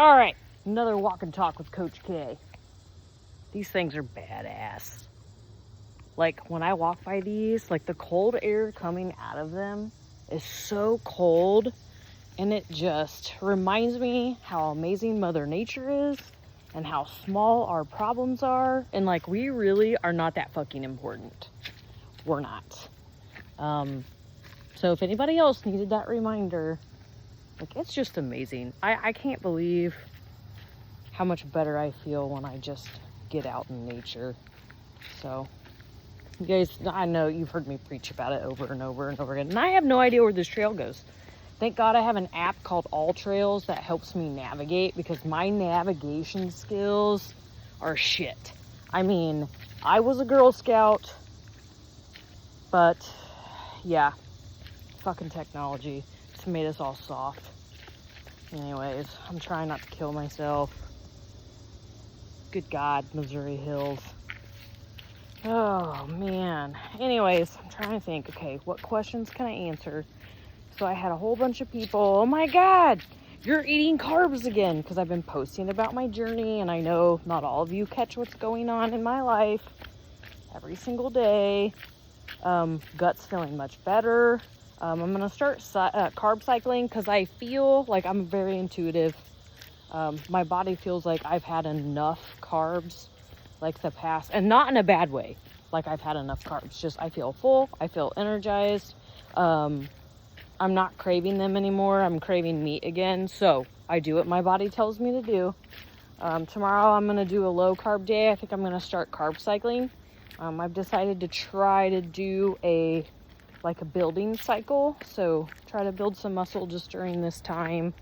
All right, another walk and talk with Coach K. These things are badass. Like, when I walk by these, like, the cold air coming out of them is so cold, and it just reminds me how amazing Mother Nature is and how small our problems are, and, like, we really are not that fucking important. We're not. So if anybody else needed that reminder, like, it's just amazing. I can't believe how much better I feel when I just get out in nature. So, you guys, I know you've heard me preach about it over and over and over again, and I have no idea where this trail goes. Thank God I have an app called All Trails that helps me navigate, because my navigation skills are shit. I mean, I was a Girl Scout, but yeah, fucking technology. It's made us all soft. Anyways, I'm trying not to kill myself. Good God, Missouri Hills. Oh, man. Anyways, I'm trying to think, okay, what questions can I answer? So I had a whole bunch of people, oh my God, you're eating carbs again, because I've been posting about my journey, and I know not all of you catch what's going on in my life every single day. Gut's feeling much better. I'm going to start carb cycling, because I feel like I'm very intuitive. My body feels like I've had enough carbs, like the past, and not in a bad way. Like, I've had enough carbs. Just, I feel full. I feel energized. I'm not craving them anymore. I'm craving meat again. So I do what my body tells me to do. Tomorrow I'm going to do a low carb day. I think I'm going to start carb cycling. I've decided to try to do a building cycle. So try to build some muscle just during this time.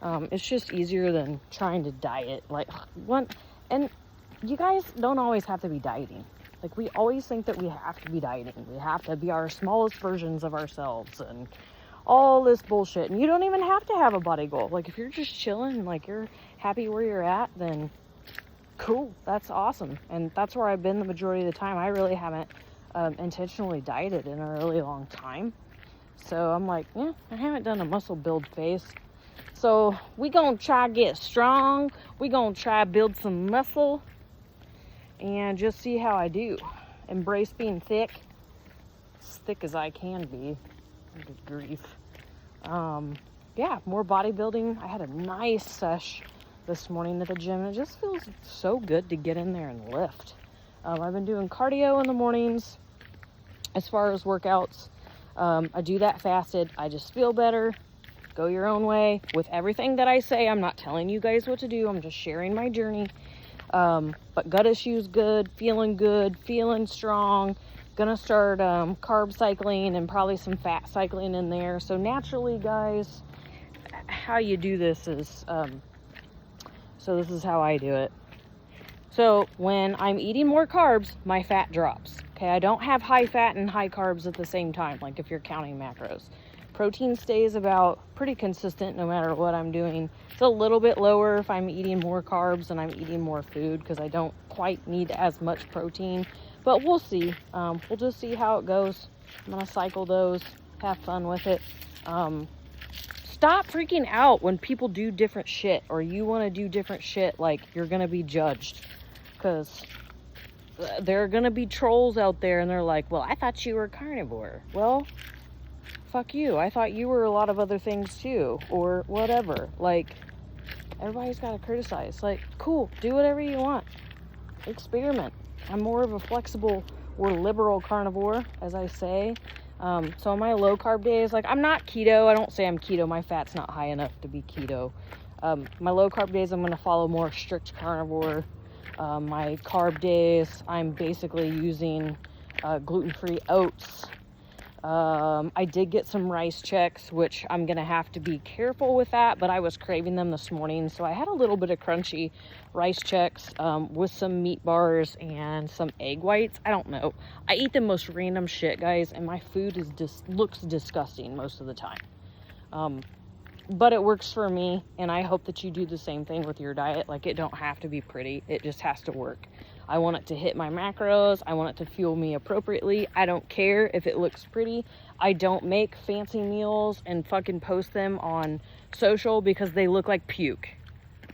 It's just easier than trying to diet. And you guys don't always have to be dieting. Like, we always think that we have to be dieting. We have to be our smallest versions of ourselves and all this bullshit. And you don't even have to have a body goal. Like, if you're just chilling, like, you're happy where you're at, then cool. That's awesome. And that's where I've been the majority of the time. I really haven't intentionally dieted in a really long time. So I'm like, yeah, I haven't done a muscle build phase. So we gonna try get strong. We gonna try build some muscle and just see how I do. Embrace being thick. As thick as I can be. Good grief. Yeah, more bodybuilding. I had a nice sesh this morning at the gym. It just feels so good to get in there and lift. I've been doing cardio in the mornings as far as workouts. I do that fasted. I just feel better. Go your own way. With everything that I say, I'm not telling you guys what to do. I'm just sharing my journey. But gut issues good, feeling strong. Gonna start carb cycling and probably some fat cycling in there. So naturally, guys, how you do this is, so this is how I do it. So when I'm eating more carbs, my fat drops. Okay, I don't have high fat and high carbs at the same time, like if you're counting macros. Protein stays about pretty consistent no matter what I'm doing. It's a little bit lower if I'm eating more carbs and I'm eating more food, because I don't quite need as much protein. But we'll see. We'll just see how it goes. I'm going to cycle those, have fun with it. Stop freaking out when people do different shit, or you want to do different shit, like you're going to be judged. Because there are going to be trolls out there, and they're like, well, I thought you were a carnivore. Well, fuck you. I thought you were a lot of other things too, or whatever. Like, everybody's got to criticize. Like, cool, do whatever you want. Experiment. I'm more of a flexible or liberal carnivore, as I say. So on my low carb days, like, I'm not keto. I don't say I'm keto. My fat's not high enough to be keto. My low carb days, I'm going to follow more strict carnivore. My carb days, I'm basically using gluten-free oats. I did get some rice checks, which I'm going to have to be careful with that, but I was craving them this morning, so I had a little bit of crunchy rice checks with some meat bars and some egg whites. I don't know. I eat the most random shit, guys, and my food looks disgusting most of the time. But it works for me, and I hope that you do the same thing with your diet. Like, it don't have to be pretty. It just has to work. I want it to hit my macros. I want it to fuel me appropriately. I don't care if it looks pretty. I don't make fancy meals and fucking post them on social because they look like puke.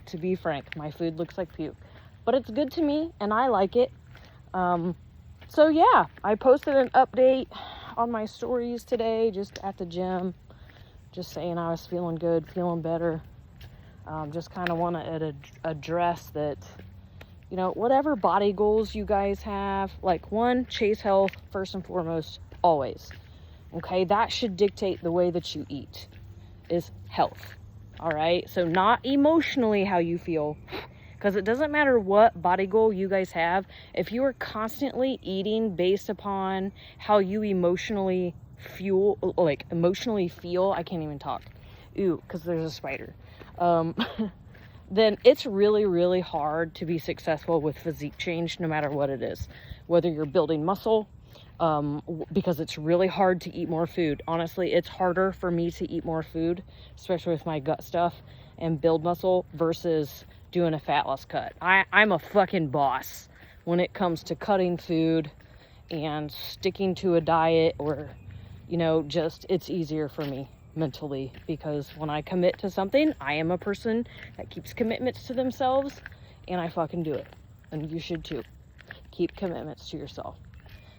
to be frank. My food looks like puke. But it's good to me, and I like it. So yeah, I posted an update on my stories today, just at the gym. Just saying I was feeling good, feeling better. Just kind of want to address that, you know, whatever body goals you guys have, like, one, chase health first and foremost, always. Okay, that should dictate the way that you eat, is health. All right, so not emotionally how you feel, because it doesn't matter what body goal you guys have. If you are constantly eating based upon how you emotionally feel, I can't even talk. Ooh, because there's a spider. Then it's really, really hard to be successful with physique change, no matter what it is. Whether you're building muscle, because it's really hard to eat more food. Honestly, it's harder for me to eat more food, especially with my gut stuff, and build muscle versus doing a fat loss cut. I'm a fucking boss when it comes to cutting food and sticking to a diet, or, you know, just, it's easier for me mentally, because when I commit to something, I am a person that keeps commitments to themselves, and I fucking do it. And you should too. Keep commitments to yourself.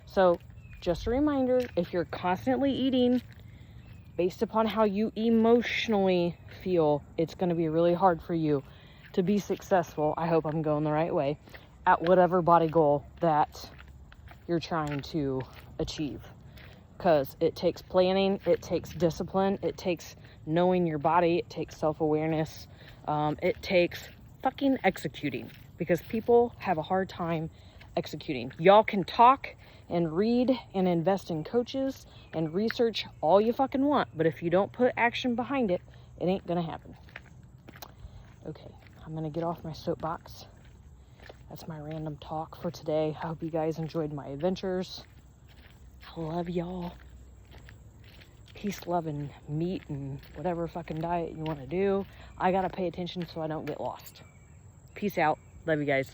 So just a reminder, if you're constantly eating based upon how you emotionally feel, it's going to be really hard for you to be successful. I hope I'm going the right way at whatever body goal that you're trying to achieve. Because it takes planning, it takes discipline, it takes knowing your body, it takes self-awareness, it takes fucking executing, because people have a hard time executing. Y'all can talk and read and invest in coaches and research all you fucking want, but if you don't put action behind it, it ain't gonna happen. Okay, I'm gonna get off my soapbox. That's my random talk for today. I hope you guys enjoyed my adventures. I love y'all. Peace, love, and meat, and whatever fucking diet you want to do. I gotta pay attention so I don't get lost. Peace out. Love you guys.